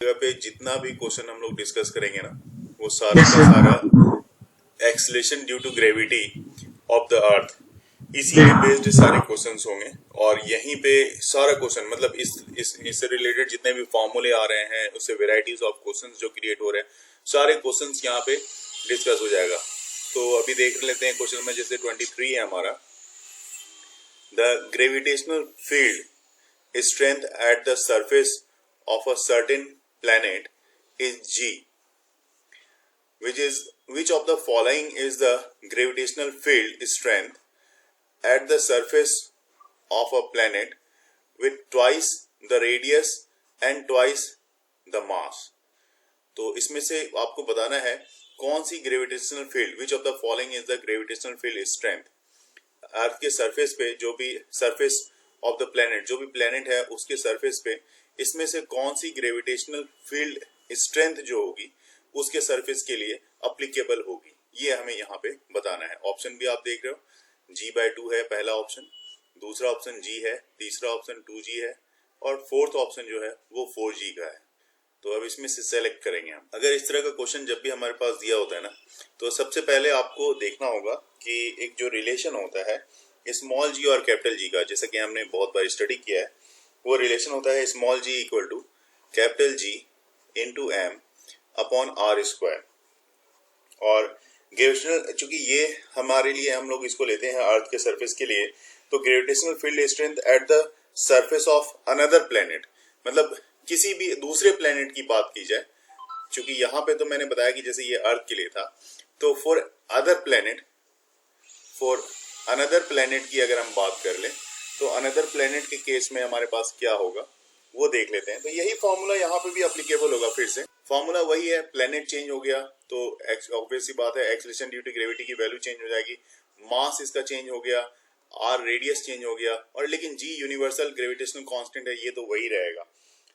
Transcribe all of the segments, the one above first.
जगह पे जितना भी क्वेश्चन हम लोग डिस्कस करेंगे ना, वो सारा का सारा acceleration due to gravity of the earth, इसी पे बेस्ड सारे क्वेश्चंस होंगे। और यहीं पे सारा क्वेश्चन मतलब इससे रिलेटेड जितने भी फॉर्मूले आ रहे हैं, उससे वेराइटीज ऑफ क्वेश्चंस जो क्रिएट हो रहे हैं, सारे क्वेश्चंस यहाँ पे डिस्कस हो जाएगा। तो अभी देख लेते हैं क्वेश्चन में, जैसे 23 है हमारा, the gravitational field strength eight the surface of a certain planet is G, which of the following is the gravitational field strength at the surface of a planet with twice the radius and twice the mass। तो इसमें से आपको बताना है कौन सी gravitational field, which of the following is the gravitational field strength earth के surface पे, जो भी सरफेस ऑफ द प्लेनेट, जो भी प्लेनेट है उसके सरफेस पे, इसमें से कौन सी ग्रेविटेशनल फील्ड स्ट्रेंथ जो होगी उसके सरफेस के लिए अप्लीकेबल होगी, ये हमें यहाँ पे बताना है। ऑप्शन भी आप देख रहे हो, G/2 है पहला ऑप्शन, दूसरा ऑप्शन G है, तीसरा ऑप्शन 2G है, और फोर्थ ऑप्शन जो है वो 4G का है। तो अब इसमें से सेलेक्ट करेंगे हम। अगर इस तरह का क्वेश्चन जब भी हमारे पास दिया होता है ना, तो सबसे पहले आपको देखना होगा कि एक जो रिलेशन होता है स्मॉल g और कैपिटल G का, जैसे कि हमने बहुत बार स्टडी किया है, वो रिलेशन होता है small g equal to capital G into m upon are square. और ग्रेविटेशनल, चूंकि ये हमारे लिए, हम लोग इसको लेते हैं अर्थ के सरफेस के लिए, तो gravitational field strength eight the surface of another planet, मतलब किसी भी दूसरे प्लेनेट की बात की जाए, चूंकि यहाँ पे तो मैंने बताया कि जैसे ये अर्थ के लिए था, तो फॉर अनदर प्लेनेट की अगर हम बात कर ले, तो अनदर प्लेनेट के केस में हमारे पास क्या होगा वो देख लेते हैं। तो यही फॉर्मूला यहाँ पे भी अप्लीकेबल होगा। फिर से फॉर्मूला वही है, प्लेनेट चेंज हो गया तो ऑब्वियस सी बात है एक्सलेशन ड्यू टू ग्रेविटी की वैल्यू चेंज हो जाएगी, मास इसका चेंज हो गया, आर रेडियस चेंज हो गया, और लेकिन जी यूनिवर्सल ग्रेविटेशनल कांस्टेंट है, ये तो वही रहेगा।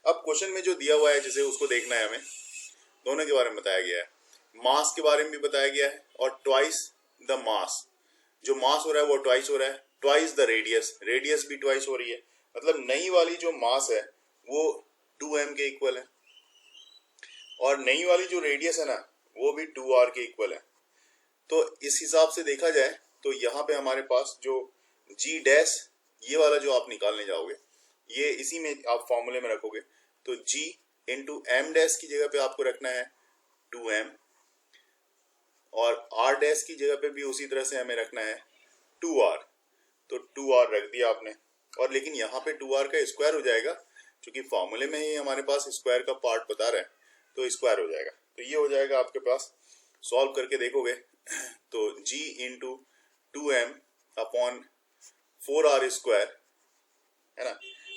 अब क्वेश्चन में जो दिया हुआ है, जैसे उसको देखना है हमें, दोनों के बारे में बताया गया है, मास के बारे में भी बताया गया है, और ट्वाइस द मास, जो मास हो रहा है वो ट्वाइस हो रहा है, ट्वाइस द रेडियस, रेडियस भी ट्वाइस हो रही है, मतलब नई वाली जो मास है वो 2m के इक्वल है, और नई वाली जो रेडियस है ना वो भी 2r के इक्वल है। तो इस हिसाब से देखा जाए तो यहाँ पे हमारे पास जो g डैश, ये वाला जो आप निकालने जाओगे, ये इसी में आप फॉर्मूले में रखोगे, तो g इंटू एम डैश की जगह पे आपको रखना है 2m, और r डैश की जगह पे भी उसी तरह से हमें रखना है 2r, तो 2r रख दिया आपने। और लेकिन यहाँ पे 2r का स्क्वायर हो जाएगा, क्योंकि फॉर्मूले में ही हमारे पास स्क्वायर का पार्ट बता रहा है, तो स्क्वायर हो जाएगा। तो ये हो जाएगा आपके पास, सॉल्व करके देखोगे तो g into 2m upon 4r square है ना।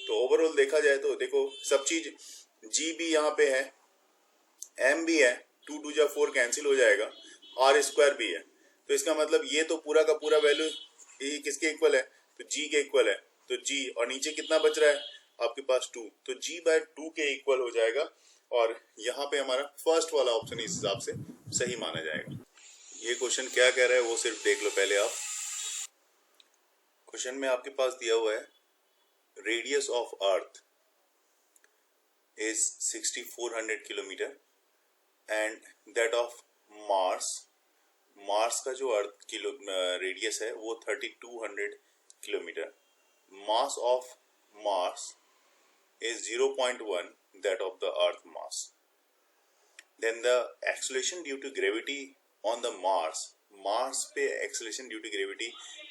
तो ओवरऑल देखा जाए तो देखो सब चीज, g भी यहाँ पे है, m भी है, 2 2 जा 4 कैंसिल हो जाएगा, r स्क्वायर भी है, तो इसका मतलब ये तो पूरा का पूरा वैल्यू ये किसके इक्वल है, तो g के इक्वल है, तो g, और नीचे कितना बच रहा है आपके पास 2, तो g/2 के इक्वल हो जाएगा, और यहाँ पे हमारा फर्स्ट वाला ऑप्शन इस हिसाब से सही माना जाएगा। ये क्वेश्चन क्या कह रहा है वो सिर्फ देख लो पहले आप। क्वेश्चन में आपके पास दिया हुआ है radius of earth is 6400 kilometre and that of Mars, Mars का जो अर्थ रेडियस है वो 3200 kilometre, mass of Mars is 0.1 that of the earth mass, then the acceleration due to gravity on the Mars, Mars पे acceleration due to gravity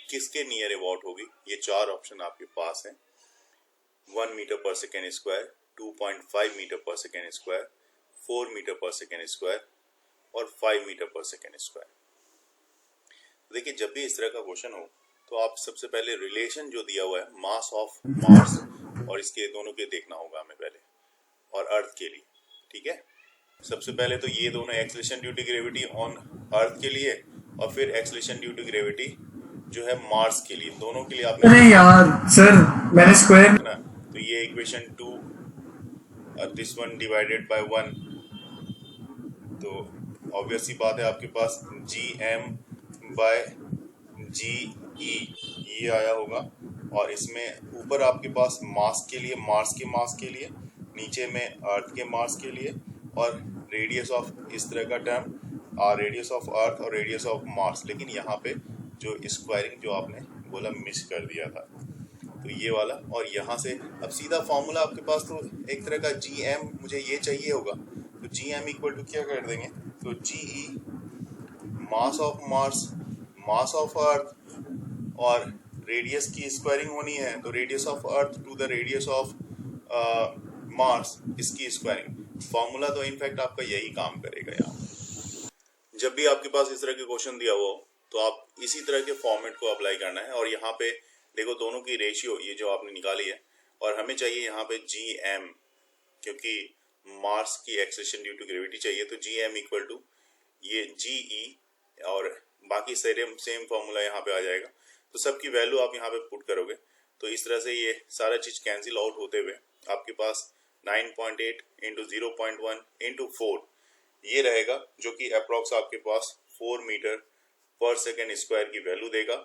किसके near about होगी, ये चार option आपके पास हैं, 1 मीटर पर सेकेंड स्क्वायर, 2.5 मीटर पर second square, 4 metre पर सेकेंड स्क्वायर, और 5 मीटर पर सेकेंड स्क्वायर। देखिए जब भी इस तरह का क्वेश्चन हो तो आप सबसे पहले रिलेशन जो दिया हुआ है मास ऑफ मार्स और इसके दोनों के देखना होगा हमें पहले, और अर्थ के लिए, ठीक है। सबसे पहले तो ये दोनों acceleration due to gravity on earth के लिए, और फिर एक्सलेशन ड्यू टू ग्रेविटी जो है मार्स के लिए, दोनों के लिए आपने, अरे यार सर मैंने स्क्वायर ना, तो ये equation 2 this one divided by 1, तो ऑब्वियस सी बात है आपके पास gm/ge ये आया होगा, और इसमें ऊपर आपके पास मास के लिए, मार्स के मास के लिए नीचे में अर्थ के मास के लिए, और रेडियस ऑफ इस तरह का टर्म, रेडियस ऑफ अर्थ और रेडियस ऑफ मार्स। लेकिन यहाँ पे जो स्क्वायरिंग जो आपने बोला मिस कर दिया था, तो ये वाला। और यहाँ से अब सीधा फॉर्मूला आपके पास तो एक तरह का जी एम मुझे ये चाहिए होगा, तो जी एम इक्वल टू क्या कर देंगे, तो g e mass of Mars, mass of Earth, और रेडियस की स्क्वायरिंग होनी है तो radius of Earth to the radius of Mars, इसकी स्क्वायरिंग। फॉर्मूला तो इनफैक्ट आपका यही काम करेगा। यहाँ जब भी आपके पास इस तरह के क्वेश्चन दिया हो तो आप इसी तरह के फॉर्मेट को अप्लाई करना है। और यहाँ पे देखो दोनों की रेशियो ये जो आपने निकाली है, और हमें चाहिए यहाँ पे जी एम, क्योंकि मार्स की एक्सेलेरेशन ड्यू टू ग्रेविटी चाहिए, तो जी एम इक्वल टू ये जी ई, और बाकी सेम फॉर्मूला यहाँ पे आ जाएगा। तो सबकी वैल्यू आप यहाँ पे पुट करोगे तो इस तरह से ये सारा चीज कैंसिल आउट होते हुए आपके पास 9.8 इंटू 0.1 इंटू 4 ये रहेगा, जो कि अप्रोक्स आपके पास 4 मीटर पर सेकेंड स्क्वायर की वैल्यू देगा।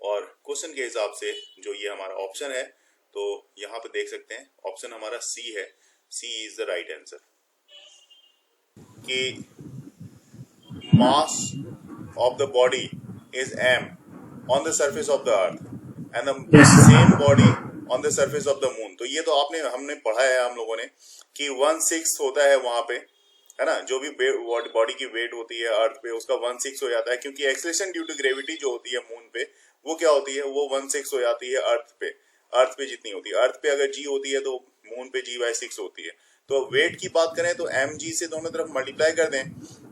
और क्वेश्चन के हिसाब से जो ये हमारा ऑप्शन है, तो यहाँ पे देख सकते हैं ऑप्शन हमारा सी है, सी इज द राइट आंसर। कि mass of the body is m on the surface of the earth and the Yes, sir. same body on the surface of the moon। तो ये तो हमने पढ़ा है हम लोगों ने कि 1/6 होता है वहां पे, है ना, जो भी बॉडी की वेट होती है अर्थ पे उसका 1/6 हो जाता है, क्योंकि एक्सेलेरेशन ड्यू टू ग्रेविटी जो होती है मून पे वो क्या होती है, वो 1/6 हो जाती है अर्थ पे जितनी होती है। अर्थ पे अगर जी होती है तो मून पे g/6 होती है। तो वेट की बात करें तो mg से दोनों तरफ मल्टीप्लाई कर दें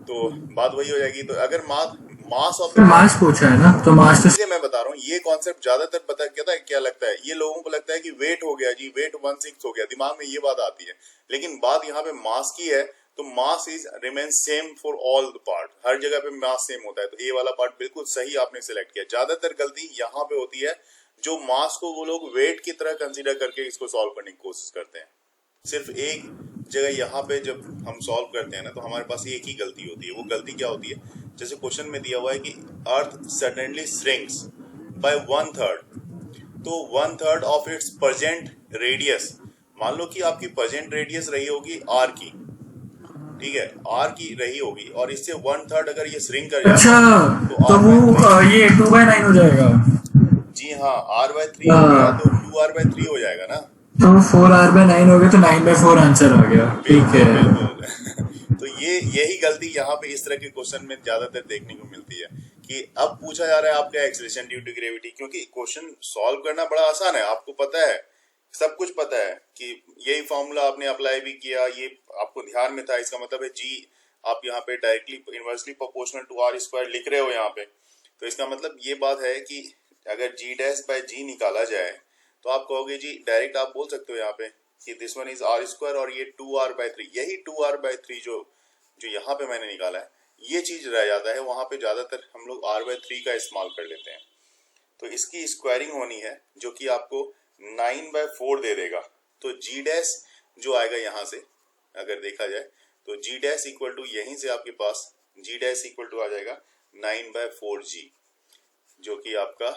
तो बात वही हो जाएगी। तो अगर मास ऑफ मास पूछा है ना, तो मास तो इसलिए मैं बता रहा हूँ ये कॉन्सेप्ट ज्यादातर पता क्या लगता है, ये लोगों को लगता है कि वेट हो गया जी, वेट 1/6 हो गया, दिमाग में ये बात आती है। लेकिन बात यहाँ पे मास की है, तो mass is remain same for all the part, हर जगह पे मास सेम होता है। तो ये वाला पार्ट बिल्कुल सही आपने सिलेक्ट किया। ज्यादातर गलती यहाँ पे होती है, जो मास को वो लोग वेट की तरह कंसिडर करके इसको सॉल्व करने की कोशिश करते हैं। सिर्फ एक जगह यहाँ पे जब हम सॉल्व करते हैं ना, तो हमारे पास एक ही गलती होती है। वो गलती क्या होती है, जैसे क्वेश्चन में दिया हुआ है कि अर्थ सडनली श्रिंक्स बाय 1/3, तो 1/3 ऑफ इट्स प्रेजेंट रेडियस। मान लो कि आपकी प्रेजेंट रेडियस रही होगी आर की, ठीक है, आर की रही होगी, और इससे 1/3 अगर ये श्रिंक कर जाता अच्छा, है तो तो वो ये 2/9 हो जाएगा। जी हाँ, r/3 हो गया तो 2r/3 हो जाएगा ना, तो 4r/9 हो गया, तो 9/4 आंसर आ गया। ठीक है। बिल्कुल। तो यही गलती यहाँ पे इस तरह के क्वेश्चन में ज्यादातर देखने को मिलती है कि अब पूछा जा रहा है आपका एक्सेलेरेशन ड्यू टू ग्रेविटी, क्योंकि क्वेश्चन सॉल्व करना बड़ा आसान है, आपको पता है, सब कुछ पता है कि यही फॉर्मूला आपने अप्लाई भी किया, ये आपको ध्यान में था। इसका मतलब है जी आप यहाँ पे directly inversely proportional to r² लिख रहे हो यहाँ पे, तो इसका मतलब ये बात है कि अगर g'/g निकाला जाए तो आप कहोगे जी, डायरेक्ट आप बोल सकते हो यहाँ पे कि दिस वन इज r² और ये 2r/3, यही 2r/3 जो यहाँ पे मैंने निकाला है, ये चीज रह जाता है। वहां पे ज्यादातर हम लोग r/3 का इस्तेमाल कर लेते हैं। तो इसकी स्क्वायरिंग होनी है, जो कि आपको 9/4 दे देगा। तो g' जो आएगा यहाँ से अगर देखा जाए तो g' इक्वल टू यहीं से आपके पास g' इक्वल टू आ जाएगा 9/4g, जो कि आपका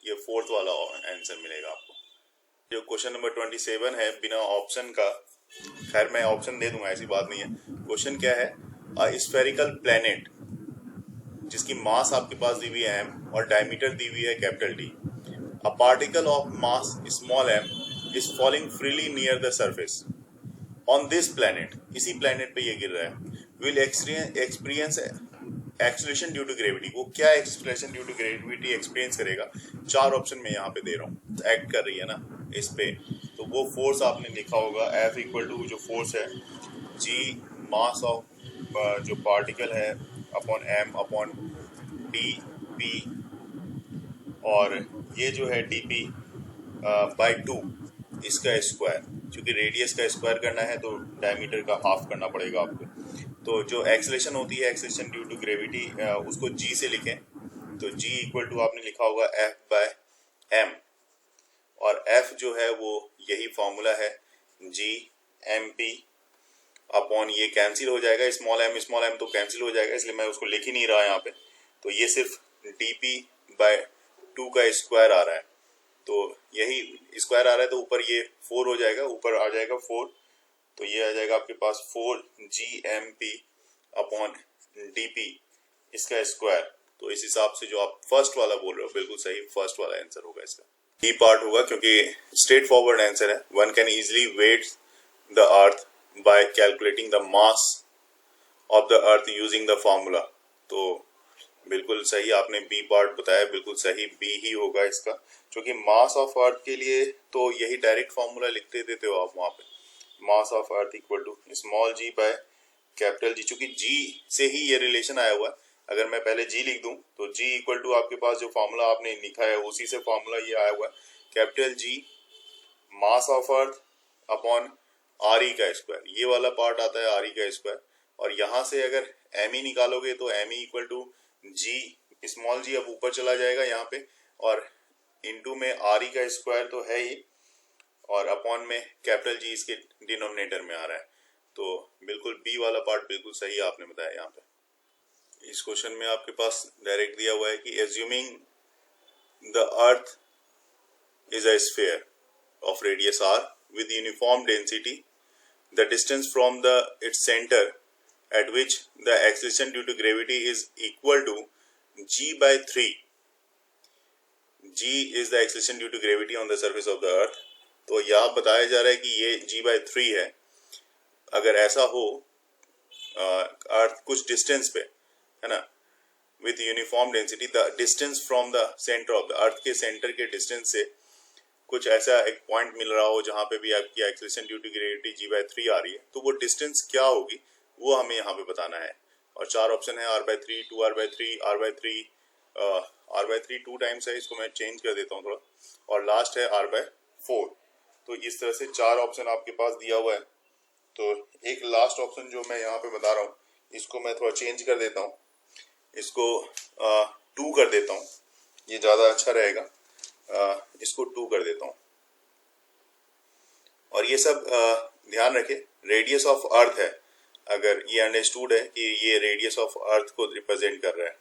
ये फोर्थ वाला आंसर मिलेगा आपको। जो क्वेश्चन नंबर 27 है बिना ऑप्शन का, खैर मैं ऑप्शन दे दूंगा, ऐसी बात नहीं है। क्वेश्चन क्या है, अ स्फेरिकल प्लेनेट जिसकी मास आपके पास दी हुई है m और डायमीटर दी हुई है capital D, a particle of mass small m is falling freely near the surface on this planet, इसी प्लेनेट पे ये गिर रहा है, will experience acceleration due to gravity. वो क्या acceleration due to gravity experience करेगा, 4 ऑप्शन में यहाँ पे दे रहा हूँ, एक्ट कर रही है ना इस पे, तो वो फोर्स आपने लिखा होगा F इक्वल टू जो फोर्स है G मास ऑफ जो पार्टिकल है अपॉन M अपॉन dP, और ये जो है dP बाय 2 इसका स्क्वायर, क्योंकि रेडियस का स्क्वायर करना है तो डायमीटर का हाफ करना पड़ेगा आपको। तो जो एक्सेलेरेशन होती है एक्सेलेरेशन ड्यू टू ग्रेविटी, उसको g से लिखें, तो g इक्वल टू आपने लिखा होगा F/m, और F जो है वो यही फॉर्मूला है g/mp अपॉन ये कैंसिल हो जाएगा, स्मॉल m तो कैंसिल हो जाएगा, इसलिए मैं उसको लिख ही नहीं रहा यहाँ पे। तो ये सिर्फ dp/2 का स्क्वायर आ रहा है, तो यही स्क्वायर आ रहा है, तो ऊपर ये 4 हो जाएगा, ऊपर आ जाएगा 4, तो ये आ जाएगा आपके पास 4GMP अपॉन DP इसका स्क्वायर। तो इस हिसाब से जो आप फर्स्ट वाला बोल रहे हो बिल्कुल सही, फर्स्ट वाला आंसर होगा इसका। ई पार्ट होगा क्योंकि स्ट्रेट फॉरवर्ड आंसर है। One can easily weigh the earth by calculating the mass of the earth using the formula. तो बिल्कुल सही आपने बी पार्ट बताया, बिल्कुल सही बी ही होगा इसका, क्योंकि मास ऑफ अर्थ के लिए तो यही डायरेक्ट फॉर्मूला लिखते देते हो आप वहां पे, mass of earth equal to small G by capital G. चूंकि जी से ही ये रिलेशन आया हुआ है, अगर मैं पहले जी लिख दूं तो जी इक्वल टू आपके पास जो फॉर्मूला आपने लिखा है उसी से फॉर्मूला ये आया हुआ है, capital G mass of earth upon R E का स्क्वायर। ये वाला पार्ट आता है आर ई का स्क्वायर, और यहां से अगर एम ई निकालोगे तो m e equal to g, small g अब ऊपर चला जाएगा यहाँ पे, और इनटू में आर ई का स्क्वायर तो है ही, और अपॉन में कैपिटल जी इसके डिनोमिनेटर में आ रहा है। तो बिल्कुल बी वाला पार्ट बिल्कुल सही आपने बताया यहाँ पे। इस क्वेश्चन में आपके पास डायरेक्ट दिया हुआ है कि assuming the earth is a sphere of radius R with uniform density, the distance from the its centre at which the acceleration due to gravity is equal to g by 3. g is the acceleration due to gravity on the surface of the earth. तो यहाँ बताया जा रहा है कि ये g by 3 है। अगर ऐसा हो अर्थ कुछ डिस्टेंस पे है ना, with uniform density, the distance from the center of the earth के सेंटर के डिस्टेंस से कुछ ऐसा एक पॉइंट मिल रहा हो जहाँ पे भी आपकी acceleration due to gravity g by 3 आ रही है, तो वो डिस्टेंस क्या होगी वो हमें यहाँ पे बताना है। और चार ऑप्शन है, r/3, 2r/3, r/3, r/3 2 times है, इसको मैं चेंज कर देता हूँ थोड़ा, और लास्ट है r/4। तो इस तरह से चार ऑप्शन आपके पास दिया हुआ है। तो एक लास्ट ऑप्शन जो मैं यहाँ पे बता रहा हूँ इसको मैं थोड़ा चेंज कर देता हूँ, इसको 2 कर देता हूँ, ये ज़्यादा अच्छा रहेगा। इसको 2 कर देता हूँ, और ये सब ध्यान रखें रेडियस ऑफ अर्थ है, अगर ये अंडरस्टूड है कि ये रेडियस ऑफ अर्थ को रिप्रेजेंट कर रहा है।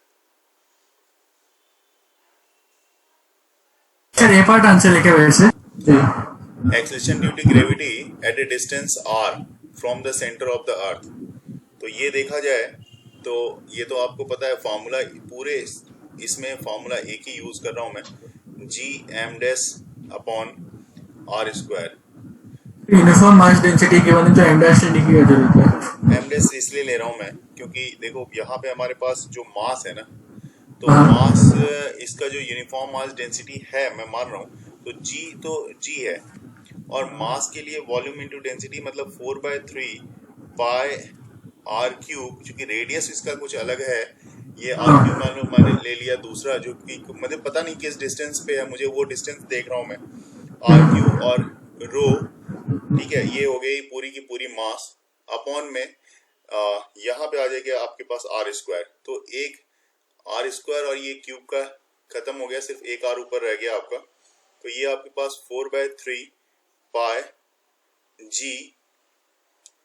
सर ये पार्ट आंसर है क्या वैसे? Acceleration due to gravity at a distance r from the centre of the earth. तो ये देखा जाए तो ये तो आपको पता है फॉर्मूला, पूरे इसमें फॉर्मूला एक ही यूज कर रहा हूं मैं, G M dash upon are square. Uniform mass density given है तो एम डैश डी की जरूरत है। एम डैश इसलिए ले रहा हूं मैं क्योंकि देखो यहाँ पे हमारे पास जो मास है ना, तो मास इसका जो यूनिफॉर्म मास डेंसिटी है मैं मान रहा हूँ, तो जी है, और मास के लिए वॉल्यूम इनटू डेंसिटी मतलब 4/3 पाई आर क्यूब, क्योंकि रेडियस इसका कुछ अलग है, ये आर क्यूब मैंने ले लिया दूसरा जो कि मुझे पता नहीं किस डिस्टेंस पे है, मुझे वो डिस्टेंस देख रहा हूँ मैं, आर क्यूब और रो, ठीक है, ये हो गई पूरी की पूरी मास, अपॉन में यहाँ पे आ जाएगा आपके पास आर स्क्वायर। तो एक आर स्क्वायर और ये क्यूब का खत्म हो गया, सिर्फ एक आर ऊपर रह गया आपका, तो ये आपके पास 4/3 पाई जी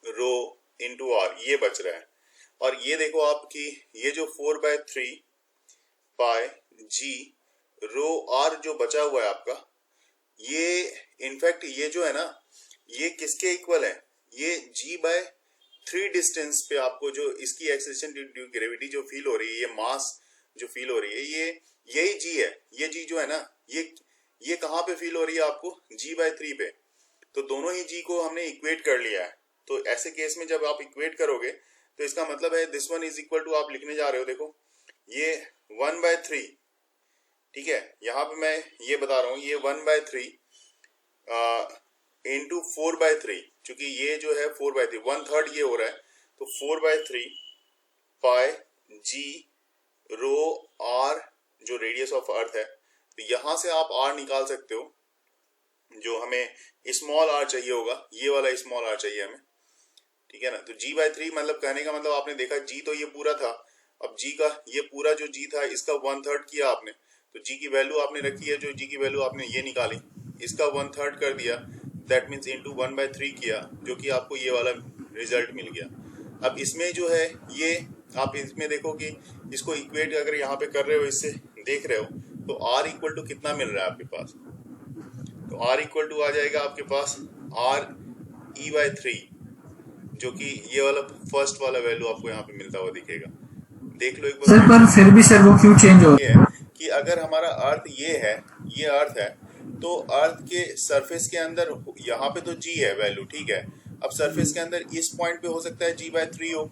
रो इंटू आर ये बच रहा है। और ये देखो आपकी ये जो 4/3 पाई जी रो आर जो बचा हुआ है आपका, ये इनफैक्ट ये जो है ना ये किसके इक्वल है, ये g/3 डिस्टेंस पे आपको जो इसकी एक्सेलरेशन ड्यू ग्रेविटी जो फील हो रही है, ये मास जो फील हो रही है, ये यही g है। ये g जो है ना ये कहाँ पे फील हो रही है आपको, g/3 पे। तो दोनों ही g को हमने इक्वेट कर लिया है। तो ऐसे केस में जब आप इक्वेट करोगे तो इसका मतलब है this one is equal to, आप लिखने जा रहे हो, देखो ये 1/3, ठीक है, यहाँ पे मैं ये बता रहा हूँ, ये 1/3 इंटू 4/3, क्योंकि ये जो है 4/3 1/3 ये हो रहा है, तो 4/3 पाई जी रो आर जो रेडियस ऑफ अर्थ है। तो यहां से आप आर निकाल सकते हो, जो हमें स्मॉल आर चाहिए होगा, ये वाला स्मॉल आर चाहिए हमें, ठीक है ना। तो g/3 मतलब कहने का मतलब आपने देखा g तो ये पूरा था, अब g का ये पूरा जो g था इसका 1/3 किया आपने, तो g की वैल्यू आपने रखी है, जो g की वैल्यू आपने ये निकाली, इसका 1/3 कर दिया, दैट मीन्स इंटू 1/3 किया, जो कि आपको ये वाला रिजल्ट मिल गया। अब इसमें जो है ये आप इसमें देखो कि इसको इक्वेट अगर यहाँ पे कर रहे हो, इससे देख रहे हो, तो r इक्वल टू कितना मिल रहा है आपके पास, तो r इक्वल टू आ जाएगा आपके पास r e/3, जो कि ये वाला फर्स्ट वाला वैल्यू आपको यहाँ पे मिलता हुआ दिखेगा। देख लो एक सर, बार। पर फिर भी सर वो क्यों चेंज हो ये रहा है कि अगर हमारा अर्थ ये है, ये अर्थ है, तो अर्थ के सरफेस के अंदर यहाँ पे तो जी है वैल्यू, ठीक है। अब सरफेस के अंदर इस पॉइंट पे हो सकता है g/3 हो,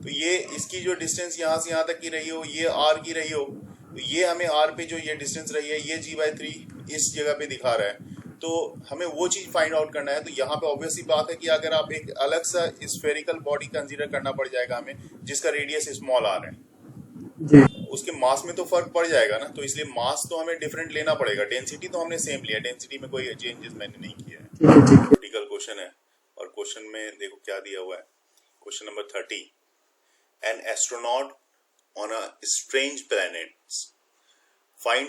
तो ये इसकी जो डिस्टेंस यहाँ से यहाँ तक की रही हो, ये r की रही हो, तो ये हमें r पे जो ये डिस्टेंस रही है, ये g/3 इस जगह पे दिखा रहा है। तो हमें वो चीज फाइंड आउट करना है। तो यहाँ पे ऑब्वियसली बात है कि अगर आप एक अलग सा स्फेरिकल बॉडी कंसीडर करना पड़ जाएगा हमें, जिसका रेडियस स्मॉल r है, जी। उसके मास में तो फर्क पड़ जाएगा ना, तो इसलिए मास तो हमें डिफरेंट लेना पड़ेगा। डेंसिटी तो हमने सेम लिया, डेंसिटी में कोई चेंजेस मैंने नहीं किया है। ठीक है, ठीक है। क्रिटिकल क्वेश्चन है, और क्वेश्चन में देखो क्या दिया हुआ है। Question number 30, an astronaut on a strange planet find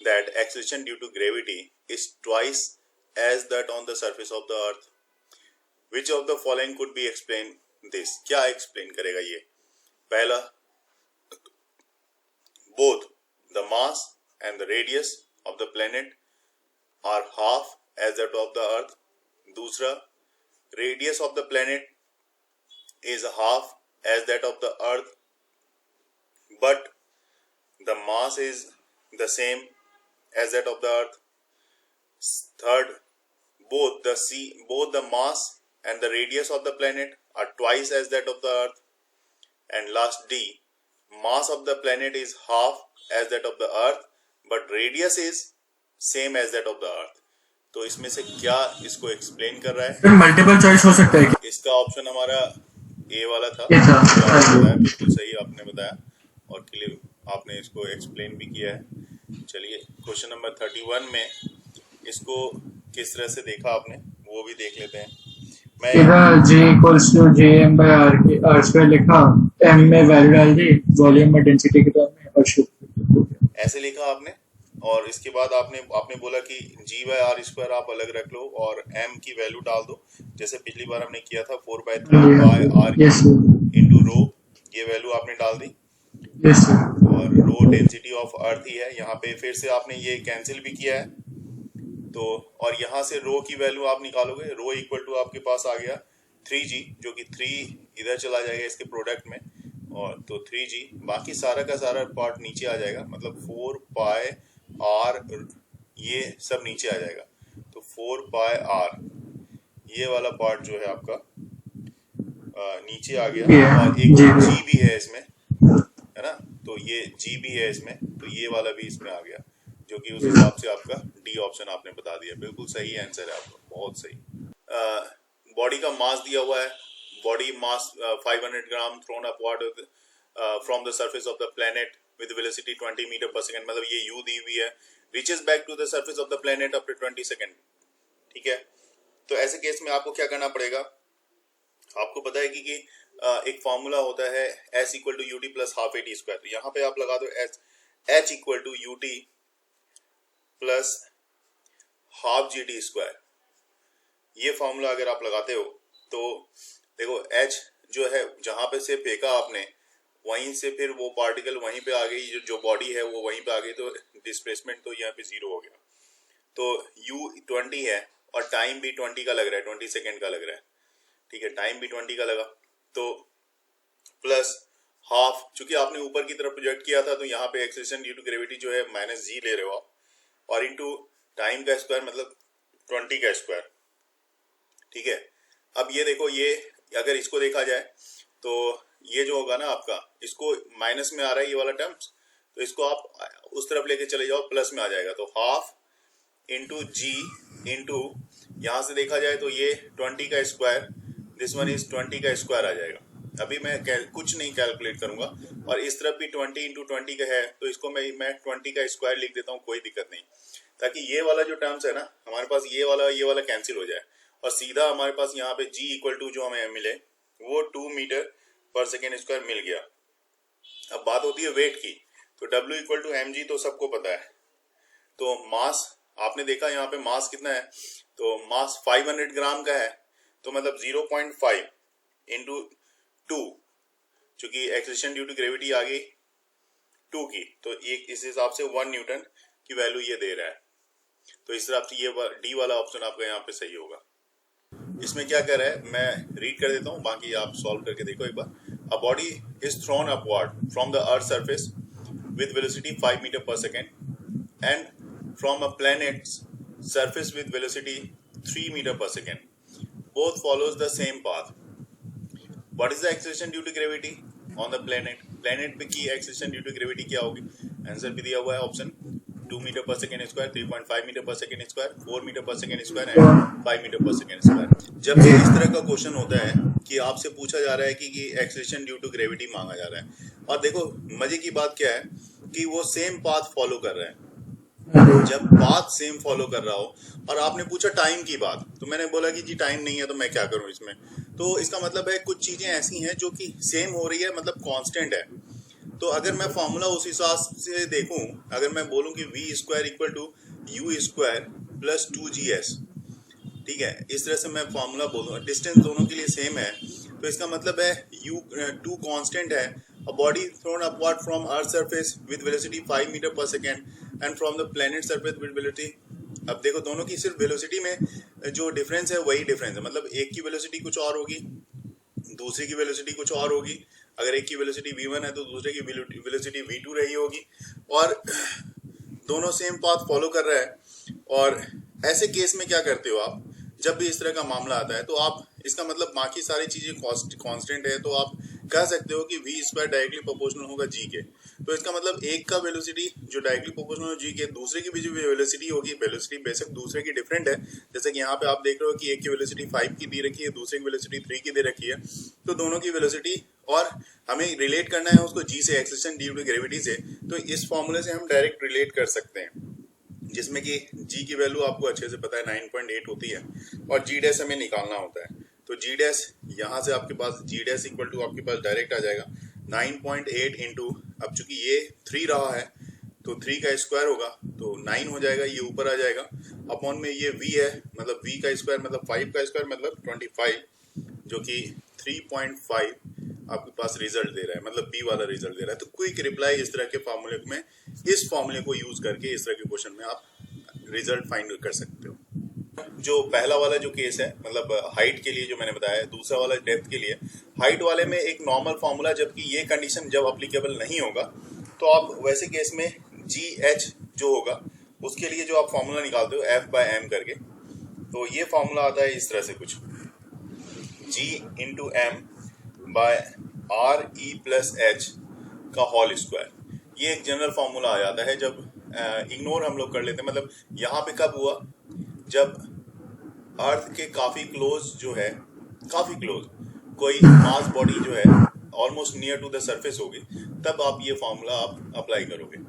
that acceleration due to gravity is twice as that on the surface of the earth, which of the following could be explain this. क्या explain करेगा ये? पहला, both the mass and the radius of the planet are half as that of the earth. दूसरा, radius of the planet is half as that of the earth, but the mass is the same as that of the earth. Third, both the mass and the radius of the planet are twice as that of the earth. And last, D, mass of the planet is half as that of the earth but radius is same as that of the earth. तो इसमें से क्या इसको explain कर रहा है? Sir multiple choice हो सकता है क्या? इसका ऑप्शन हमारा ए वाला था, ये था। बताया, बिल्कुल सही आपने बताया, और क्लियर आपने इसको एक्सप्लेन भी किया है। चलिए क्वेश्चन नंबर 31 में इसको किस तरह से देखा आपने, वो भी देख लेते हैं। इधर G इक्वल्स टू Jm/r के r² लिखा, m में वैल्यू डाल दी, वॉल्यूम में डेंसिटी के टर्म में, और शिफ्ट ऐसे लिखा आपने। और इसके बाद आपने बोला कि g/r² आप अलग रख लो और m की वैल्यू डाल दो, जैसे पिछली बार हमने किया था 4/3 इंटू रो, ये वैल्यू आपने डाल दी। और रो डेंसिटी ऑफ अर्थ ही है, यहाँ पे फिर से आपने ये कैंसिल भी किया है। तो और यहाँ से रो की वैल्यू आप निकालोगे, रो इक्वल टू आपके पास आ गया 3g, जो कि 3 इधर चला जाएगा इसके प्रोडक्ट में, और तो 3g, बाकी सारा का सारा पार्ट नीचे आ जाएगा, मतलब 4πr ये सब नीचे आ जाएगा। तो 4πr ये वाला पार्ट जो है आपका नीचे आ गया, और एक g भी है इसमें, है ना, तो ये g भी है इसमें, तो ये वाला भी इसमें आ गया, जो कि उस हिसाब से आपका डी ऑप्शन आपने बता दिया। बिल्कुल सही आंसर है आपका, बहुत सही। बॉडी का मास दिया हुआ है, body mass 500 gram thrown upward from the surface of the planet with velocity 20 metre per second, मतलब ये u दी हुई है, reaches back to the surface of the planet after 20 second. ठीक है, तो ऐसे केस में आपको क्या करना पड़ेगा? आपको पता है कि एक फॉर्मूला होता है s equal to ut plus half at square. तो यहाँ पे आप लगा दो h equal to ut plus half gt square. ये फॉर्मूला अगर आप लगाते हो तो देखो h जो है जहां पे से फेंका आपने, वहीं से फिर वो पार्टिकल वहीं पे आ गई, जो बॉडी है वो वहीं पे आ गई, तो डिस्प्लेसमेंट तो यहाँ पे 0 हो गया। तो u 20 है और टाइम भी 20 का लग रहा है, 20 सेकेंड का लग रहा है। ठीक है, टाइम भी 20 का लगा, तो प्लस हाफ, चूंकि आपने ऊपर की तरफ प्रोजेक्ट किया था तो यहाँ पे एक्सेलरेशन ड्यू टू ग्रेविटी जो है -g ले रहे हो आप, और इनटू टाइम का स्क्वायर मतलब 20 का स्क्वायर। ठीक है, अब ये देखो, ये अगर इसको देखा जाए तो ये जो होगा ना आपका, इसको माइनस में आ रहा है ये वाला टर्म्स, तो इसको आप उस तरफ लेके चले जाओ, प्लस में आ जाएगा। तो हाफ इंटू जी इंटू, यहाँ से देखा जाए तो ये 20 का स्क्वायर, दिस वन इज 20 का स्क्वायर आ जाएगा। अभी मैं कुछ नहीं कैलकुलेट करूंगा, और इस तरफ भी 20 इंटू 20 का है, तो इसको मैं 20 का स्क्वायर लिख देता हूँ, कोई दिक्कत नहीं, ताकि ये वाला जो टर्म्स है ना हमारे पास, ये वाला कैंसिल हो जाए, और सीधा हमारे पास यहाँ पे g इक्वल टू जो हमें मिले वो 2 मीटर पर सेकेंड स्क्वायर मिल गया। अब बात होती है वेट की, तो w इक्वल टू mg तो सबको पता है। तो मास आपने देखा यहाँ पे मास कितना है, तो मास 500 ग्राम का है, तो मतलब 0.5 इंटू 2, चूंकि एक्सेलरेशन ड्यू टू ग्रेविटी आ गई 2 की, तो एक इस हिसाब से 1 न्यूटन की वैल्यू ये दे रहा है। तो इस हिसाब से ये डी वाला ऑप्शन आपका यहाँ पे सही होगा। इसमें क्या कर रहा है मैं रीड कर देता हूँ, बाकी आप सॉल्व करके देखो एक बार। A body is thrown upward from the earth surface with velocity 5 meter per second and from a planet's surface with velocity 3 meter per second. Both follows the same path. What is the acceleration due to gravity on the planet? Planet पे की acceleration due to gravity क्या होगी? Answer भी दिया हुआ है option 2 metre पर second square, 3.5 metre पर सेकेंड स्क्वायर, 4 मीटर पर सेकेंड स्क्वायर एंड 5 मीटर पर सेकेंड स्क्वायर। जब भी इस तरह का क्वेश्चन होता है कि आपसे पूछा जा रहा है कि एक्सेलरेशन ड्यू टू ग्रेविटी मांगा जा रहा है, और देखो मजे की बात क्या है कि वो सेम पाथ फॉलो कर रहा है। जब पाथ सेम फॉलो कर रहा हो और आपने पूछा टाइम की बात, तो मैंने बोला कि जी टाइम नहीं है तो मैं क्या करूं इसमें, तो इसका मतलब है कुछ चीजें ऐसी हैं जो कि सेम हो रही है, मतलब कांस्टेंट है। तो अगर मैं फॉर्मूला उस हिसाब से देखूं, अगर मैं बोलूं कि V square equal to U square plus 2GS, ठीक है, इस तरह से मैं फॉर्मूला बोलूं, डिस्टेंस दोनों के लिए सेम है, तो इसका मतलब है यू टू कांस्टेंट है। A body thrown upward from earth surface with velocity 5 metre पर second and from the planet surface with velocity. अब देखो दोनों की सिर्फ वेलोसिटी में जो डिफरेंस है वही डिफरेंस है, मतलब एक की वेलोसिटी कुछ और होगी, दूसरे की वेलोसिटी कुछ और होगी। अगर एक की वेलोसिटी v1 है तो दूसरे की वेलोसिटी v2 रही होगी, और दोनों सेम पाथ फॉलो कर रहा है। और ऐसे केस में क्या करते हो आप, जब भी इस तरह का मामला आता है तो आप इसका मतलब बाकी सारी चीजें कांस्टेंट है, तो आप कह सकते हो कि v स्क्वायर डायरेक्टली प्रोपोर्शनल होगा g के। तो इसका मतलब एक का वेलोसिटी जो डायरेक्टली प्रोपोर्शनल है g के, दूसरे की भी जो वेलोसिटी होगी, वेलोसिटी बेशक दूसरे की डिफरेंट है, जैसे कि यहाँ पे आप देख रहे हो कि एक की वेलोसिटी 5 की दे रखी है, दूसरे की वेलोसिटी 3 की दे रखी है, तो दोनों की वेलोसिटी, और हमें रिलेट करना है उसको g से, एक्सेलरेशन ड्यू टू ग्रेविटी से, तो इस फॉर्मूले से हम डायरेक्ट रिलेट कर सकते हैं, जिसमें कि g की वैल्यू आपको अच्छे से पता है 9.8 होती है, और g डैश हमें निकालना होता है। तो g डैश यहाँ से आपके पास g डैश इक्वल टू आपके पास डायरेक्ट आ जाएगा 9.8 इंटू, अब चूंकि ये 3 रहा है तो 3 का स्क्वायर होगा तो 9 हो जाएगा, ये ऊपर आ जाएगा, अपॉन में ये v है, मतलब v का स्क्वायर मतलब 5 का स्क्वायर मतलब 25, जो कि 3.5 आपके पास रिजल्ट दे रहा है, मतलब बी वाला रिजल्ट दे रहा है। तो क्विक रिप्लाई इस तरह के फॉर्मूले में, इस फॉर्मूले को यूज करके इस तरह के क्वेश्चन में आप रिजल्ट फाइंड कर सकते हो। जो पहला वाला जो केस है, मतलब हाइट के लिए जो मैंने बताया, दूसरा वाला डेप्थ के लिए। हाइट वाले में एक नॉर्मल फॉर्मूला, जबकि ये कंडीशन जब अप्लीकेबल नहीं होगा तो आप वैसे केस में GH जो होगा उसके लिए जो आप फॉर्मूला निकालते हो F/m करके, तो ये फॉर्मूला आता है इस तरह से कुछ, G into M by RE plus H का होल स्क्वायर। ये एक जनरल फॉर्मूला आ जाता है, जब इग्नोर हम लोग कर लेते हैं, मतलब यहाँ पे कब हुआ, जब अर्थ के काफी क्लोज जो है, काफी क्लोज कोई मास बॉडी जो है almost near to the surface होगी, तब आप ये फॉर्मूला आप अप्लाई करोगे।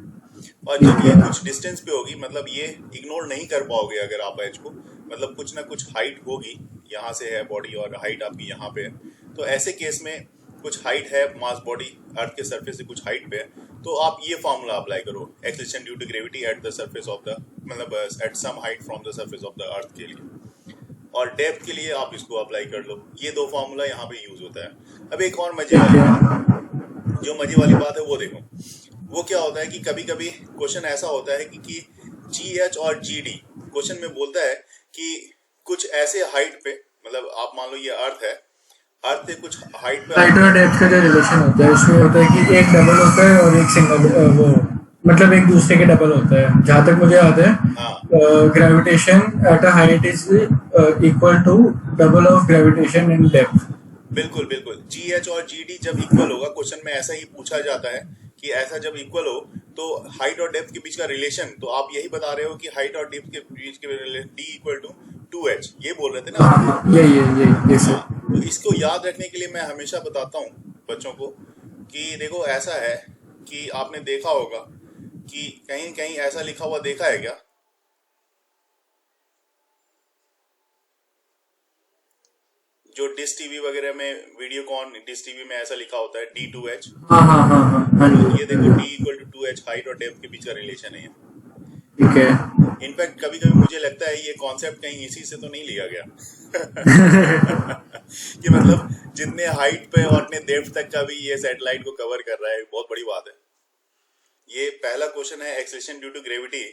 और जब ये कुछ डिस्टेंस पे होगी, मतलब ये इग्नोर नहीं कर पाओगे अगर आप एच को, मतलब कुछ ना कुछ हाइट होगी, यहाँ से है बॉडी और हाइट आपकी यहाँ पे है, तो ऐसे केस में कुछ हाइट है, मास बॉडी अर्थ के सरफेस से कुछ हाइट पे है, तो आप ये फॉर्मूला अप्लाई करो, acceleration due to gravity at the surface of the, मतलब at some height from the surface of the earth के लिए। और डेप्थ के लिए आप इसको अप्लाई कर लो। ये दो फॉर्मूला यहाँ पे यूज होता है। अब एक और मजे वाली बात, जो मजे वाली बात है वो देखो, वो क्या होता है कि कभी कभी क्वेश्चन ऐसा होता है कि GH और GD क्वेश्चन में बोलता है कि कुछ ऐसे हाइट पे, मतलब आप मान लो ये अर्थ है, अर्थ से कुछ हाइट पे, हाइट और डेप्थ का जो रिलेशन होता है उसमें होता है कि एक डबल होता है और एक सिंगल, वो मतलब एक दूसरे के डबल होता है, जहाँ तक मुझे याद है। Gravitation at a height is equal to double of gravitation in depth. बिल्कुल बिल्कुल, GH और GD जब इक्वल होगा, क्वेश्चन में ऐसा ही पूछा जाता है कि ऐसा जब इक्वल हो तो हाइट और डेप्थ के बीच का रिलेशन, तो आप यही बता रहे हो कि हाइट और डेप्थ के बीच के D इक्वल टू 2H, ये बोल रहे थे ना आप? ये सर। तो इसको याद रखने के लिए मैं हमेशा बताता हूँ बच्चों को कि देखो ऐसा है कि आपने देखा होगा कि कहीं कहीं ऐसा लिखा हुआ देखा है क्या, जो डिश टीवी वगैरह में, वीडियोकॉन डिश टीवी में ऐसा लिखा होता है D2H। हाँ। ये देखो D equal to 2H, height और डेप्थ के बीच का रिलेशन है। ठीक है। इनफैक्ट कभी कभी मुझे लगता है ये कॉन्सेप्ट कहीं इसी से तो नहीं लिया गया कि मतलब जितने हाइट पे और इतने डेप्थ तक का भी ये सैटेलाइट को कवर कर रहा है, बहुत बड़ी बात है। ये पहला क्वेश्चन है acceleration due to gravity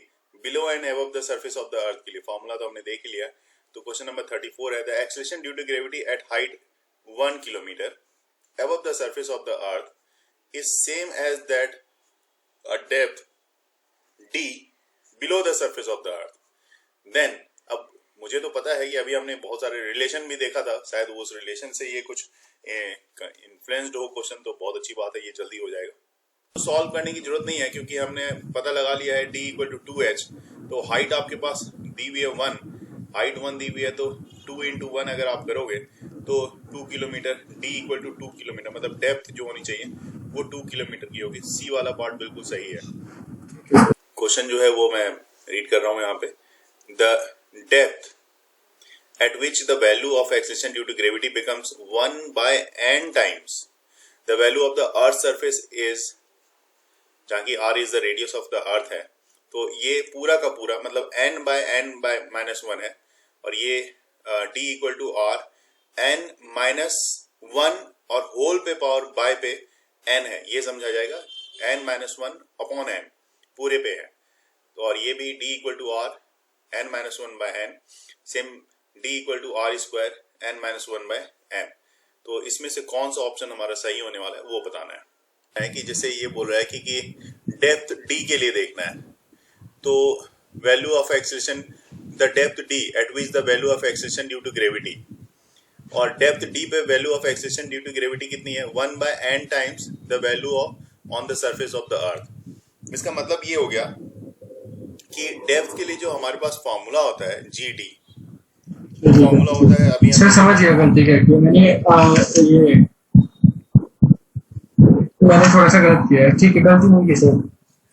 below and above the surface of the earth के लिए, फॉर्मूला तो हमने देख लिया। तो क्वेश्चन नंबर 34 है the acceleration due to gravity at height 1 kilometre above the surface of the earth is same as that a depth d below the surface of the earth. Then अब मुझे तो पता है कि अभी हमने बहुत सारे रिलेशन भी देखा था, शायद वो उस रिलेशन से ये कुछ इन्फ्लुएंस्ड हो क्वेश्चन, तो बहुत अच्छी बात है, ये जल्दी हो जाएगा. तो सॉल्व करने की जरूरत नहीं है क्योंकि हमने पता लगा लिया है d इक्वल टू 2h. तो हाइट आपके पास दी हुई है 1, हाइट 1 दी हुई है, तो 2 इंटू 1 अगर आप करोगे तो 2 kilometre, d equal to 2 kilometre, मतलब डेप्थ जो होनी चाहिए वो 2 किलोमीटर की होगी. सी वाला पार्ट बिल्कुल सही है. क्वेश्चन जो है वो मैं रीड कर रहा हूँ यहाँ पे. The depth at which the value of acceleration due to gravity becomes 1 by n times the value of the earth surface is, जहाँ की r is the radius of the earth है, तो ये पूरा का पूरा मतलब n by minus 1 है, और ये d equal to r n minus 1 और होल पे पावर बाय पे n है, ये समझा जाएगा. n minus 1 अपॉन n पूरे पे है, तो और ये भी d equal to r n minus 1 by n, same d equal to r square n minus 1 by n. तो इसमें से कौन सा ऑप्शन हमारा सही होने वाला है वो बताना है. कि जैसे ये बोल रहा है कि डेप्थ d के लिए देखना है, तो value of acceleration the depth d at which the value of acceleration due to gravity, और डेप्थ d पे value of acceleration due to gravity कितनी है, 1 by n times the value of on the surface of the earth. इसका मतलब ये हो गया कि डेप्थ के लिए जो हमारे पास फॉर्मूला होता है GD, फॉर्मूला होता है, अभी सर समझ गया गलती क्या की मैंने, ये मैंने थोड़ा सा गलत किया है. ठीक है, गलती नहीं की सर,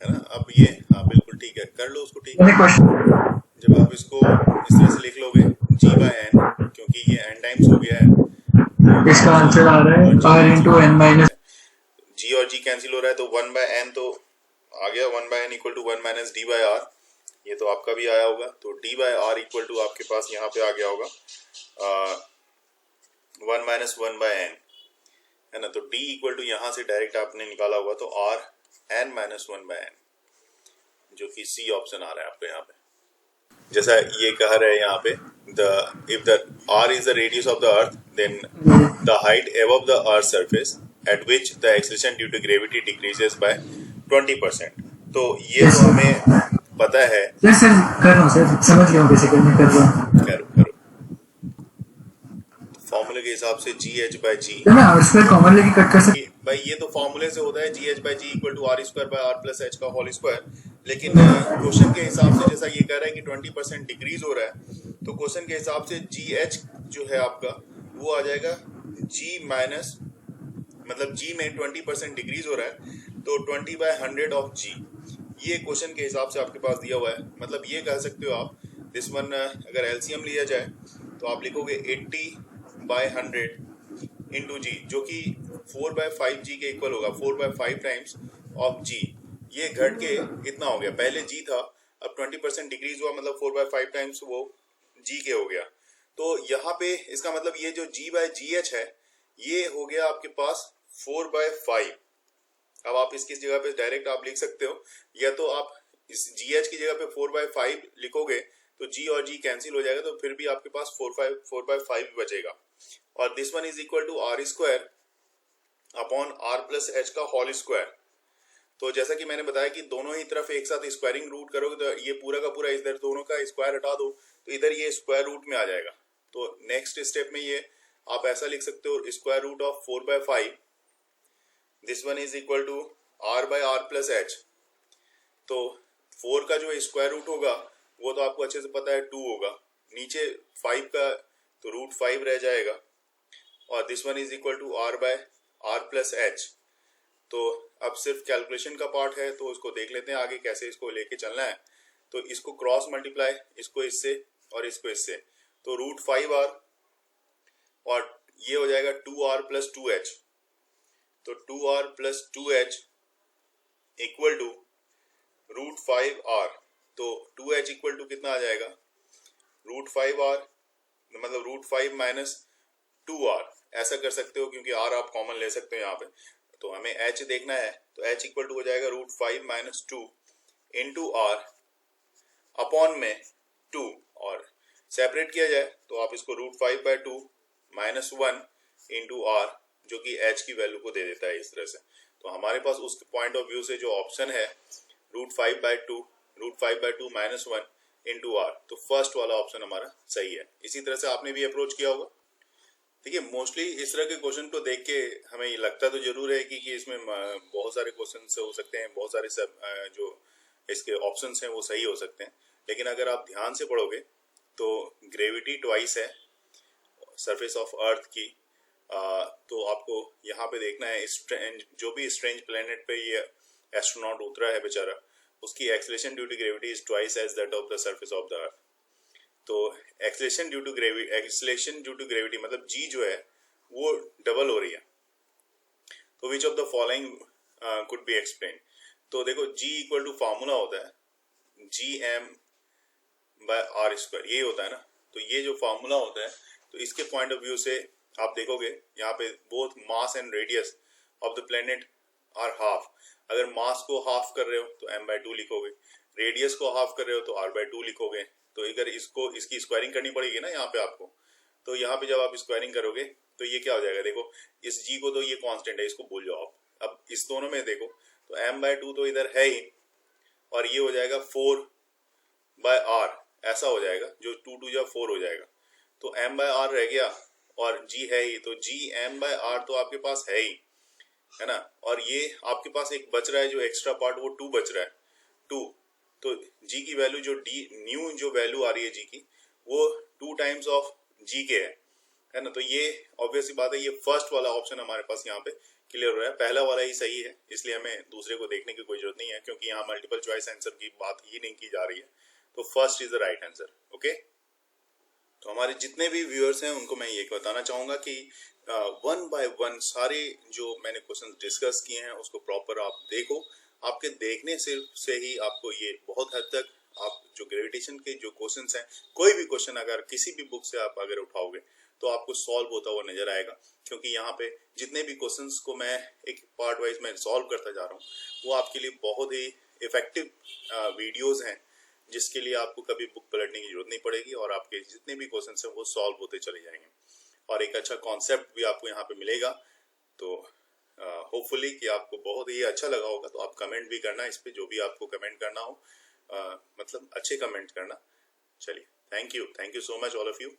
है ना. अब ये हाँ बिल्कुल ठीक है, कर लो उसको. ठीक मैंने है, क्वेश्चन जब आप इसको इस तरह से लिख लोगे g by n, क्योंकि ये n टाइम्स हो गया है, इसका आंसर आ रहा है r into n minus, g और g कैंसिल हो रहा है, तो 1 by n तो आ गया, 1 by n equal to 1 minus d by r, ये तो आपका भी आया होगा. तो d by r equal to आपके पास यहाँ पे आ गया होगा 1 minus 1 by n, है ना. तो d इक्वल टू यहाँ से डायरेक्ट आपने निकाला हुआ, तो r n minus 1 by n, जो कि सी ऑप्शन आ रहा है आपको यहाँ पे. जैसा ये कह रहे हैं यहाँ पे, if the r is the radius of the earth, then the height above the earth surface at which the acceleration due to gravity decreases by 20%. तो ये तो हमें पता है. सर कर रहा हूँ सर, समझ गया हूँ, बेसिकली मैं कर रहा हूँ. करो फॉर्मूले के हिसाब से GH by G, ना r स्क्वायर कॉमन लेके कट कर सकते भाई ये तो फॉर्मूले से होता है GH by G equal to r square by r plus h का होल स्क्वायर. लेकिन क्वेश्चन के हिसाब से जैसा ये कह रहा है कि 20% डिक्रीज हो रहा है, तो क्वेश्चन के हिसाब से GH जो है आपका वो आ जाएगा G माइनस, मतलब G में 20% डिक्रीज हो रहा है, तो 20 by 100 ऑफ G, ये क्वेश्चन के हिसाब से आपके पास दिया हुआ है. मतलब ये कह सकते हो आप, दिस वन अगर LCM लिया जाए तो आप लिखोगे 80 by 100 इंटू G, जो कि 4 by 5 G के इक्वल होगा, 4 by 5 टाइम्स ऑफ G. ये घट के इतना हो गया, पहले G था, अब 20% डिक्रीज हुआ, मतलब 4 by 5 टाइम्स वो G के हो गया. तो यहाँ पे इसका मतलब ये जो G by GH है ये हो गया आपके पास 4 by 5. अब आप इसकी जगह पे डायरेक्ट आप लिख सकते हो, या तो आप इस GH की जगह पे 4 by 5 लिखोगे तो G और G कैंसिल हो जाएगा, तो फिर भी आपके पास 4 by 5 बचेगा. और this one is equal to r square upon r plus h का होल स्क्वायर. तो जैसा कि मैंने बताया कि दोनों ही तरफ एक साथ स्क्वायरिंग रूट करोगे तो ये पूरा का पूरा इधर दोनों का स्क्वायर हटा दो तो इधर ये स्क्वायर रूट में आ जाएगा. तो नेक्स्ट स्टेप में ये आप ऐसा लिख सकते हो, square root of 4 by 5, this one is equal to r by r plus h. तो 4 का जो स्क्वायर रूट होगा वो तो आपको अच्छे से पता है 2 होगा, नीचे 5 का तो रूट 5 रह जाएगा, और this one is equal to r by r plus h. तो अब सिर्फ कैलकुलेशन का पार्ट है, तो उसको देख लेते हैं आगे कैसे इसको लेके चलना है. तो इसको क्रॉस मल्टीप्लाई, इसको इससे और इसको इससे, तो रूट 5r और ये हो जाएगा 2r प्लस 2h. तो 2r plus 2h equal to root 5r. तो 2h इक्वल टू कितना आ जाएगा, रूट 5r, मतलब रूट 5 माइनस 2r. ऐसा कर सकते हो क्योंकि r आप कॉमन ले सकते हो यहाँ पे. तो हमें h देखना है, तो h इक्वल टू हो जाएगा root 5 minus 2 into r upon में 2, और सेपरेट किया जाए तो आप इसको √5/2 -1 इंटू आर, जो कि एच की वैल्यू को दे देता है इस तरह से। तो हमारे पास उस पॉइंट ऑफ व्यू से जो ऑप्शन है √5/2 -1 इंटू आर, तो फर्स्ट वाला ऑप्शन हमारा सही है। इसी तरह से आपने भी अप्रोच किया होगा। देखिए, मोस्टली इस तरह के क्वेश्चन को देख के हमें ये लगता तो जरूर है कि इसमें बहुत सारे क्वेश्चन हो सकते हैं, बहुत सारे जो इसके ऑप्शंस हैं वो सही हो सकते हैं, लेकिन अगर आप ध्यान से पढ़ोगे तो ग्रेविटी ट्वाइस है सरफेस ऑफ अर्थ की, तो आपको यहाँ पे देखना है जो भी स्ट्रेंज प्लेनेट पे ये एस्ट्रोनॉट उतरा है बेचारा, उसकी acceleration due to gravity is twice as that of the surface of the earth. तो एक्सेलरेशन ड्यू टू ग्रेविटी मतलब जी जो है वो डबल हो रही है। तो विच of the following could be explain. तो देखो, जी इक्वल टू फार्मूला होता है Gm/r², ये होता है ना। तो ये जो फार्मूला होता है, तो इसके पॉइंट ऑफ व्यू से आप देखोगे यहाँ पे both mass and radius of the planet are half. अगर मास को हाफ कर रहे हो तो m/2 लिखोगे, रेडियस को हाफ कर रहे हो तो r/2 लिखोगे। तो अगर इसकी स्क्वायरिंग करनी पड़ेगी ना यहाँ पे आपको, तो यहाँ पे जब आप स्क्वायरिंग करोगे तो ये क्या हो जाएगा, देखो इस g को तो ये कांस्टेंट है, इसको भूल जाओ आप। अब इस दोनों में देखो तो m/2 तो इधर है ही, और ये हो जाएगा 4/r, ऐसा हो जाएगा, जो 2 × 4 हो जाएगा। तो m/r रह गया और g है ही, तो Gm/r तो आपके पास है ही, है ना। और ये आपके पास एक बच रहा है जो एक्स्ट्रा पार्ट, वो 2 बच रहा है, 2। तो g की वैल्यू जो न्यू जो वैल्यू आ रही है g की, वो 2 टाइम्स ऑफ g के है ना। तो ये ऑब्वियसली बात है, ये फर्स्ट वाला ऑप्शन हमारे पास यहाँ पे क्लियर हो रहा है, पहला वाला ही सही है, इसलिए हमें दूसरे को देखने की कोई जरूरत नहीं है, क्योंकि यहाँ मल्टीपल चॉइस आंसर की बात ही नहीं की जा रही है। तो first is the right answer. Okay, तो हमारे जितने भी व्यूअर्स हैं उनको मैं ये बताना चाहूंगा कि 1 बाय 1 सारे जो मैंने क्वेश्चन डिस्कस किए हैं उसको प्रॉपर आप देखो। आपके देखने से ही आपको ये बहुत हद तक, आप जो ग्रेविटेशन के जो क्वेश्चंस हैं, कोई भी क्वेश्चन अगर किसी भी बुक से आप अगर उठाओगे तो आपको सॉल्व होता हुआ नजर आएगा, क्योंकि यहाँ पे जितने भी क्वेश्चंस को मैं एक पार्ट वाइज में सॉल्व करता जा रहा हूँ, वो आपके लिए बहुत ही इफेक्टिव वीडियोज हैं, जिसके लिए आपको कभी बुक पलटने की जरूरत नहीं पड़ेगी, और आपके जितने भी क्वेश्चंस हैं वो सॉल्व होते चले जाएंगे, और एक अच्छा कॉन्सेप्ट भी आपको यहाँ पे मिलेगा। तो होपफुली कि आपको बहुत ही अच्छा लगा होगा। तो आप कमेंट भी करना इस पे, जो भी आपको कमेंट करना हो, मतलब अच्छे कमेंट करना। चलिए, thank you so much all of you.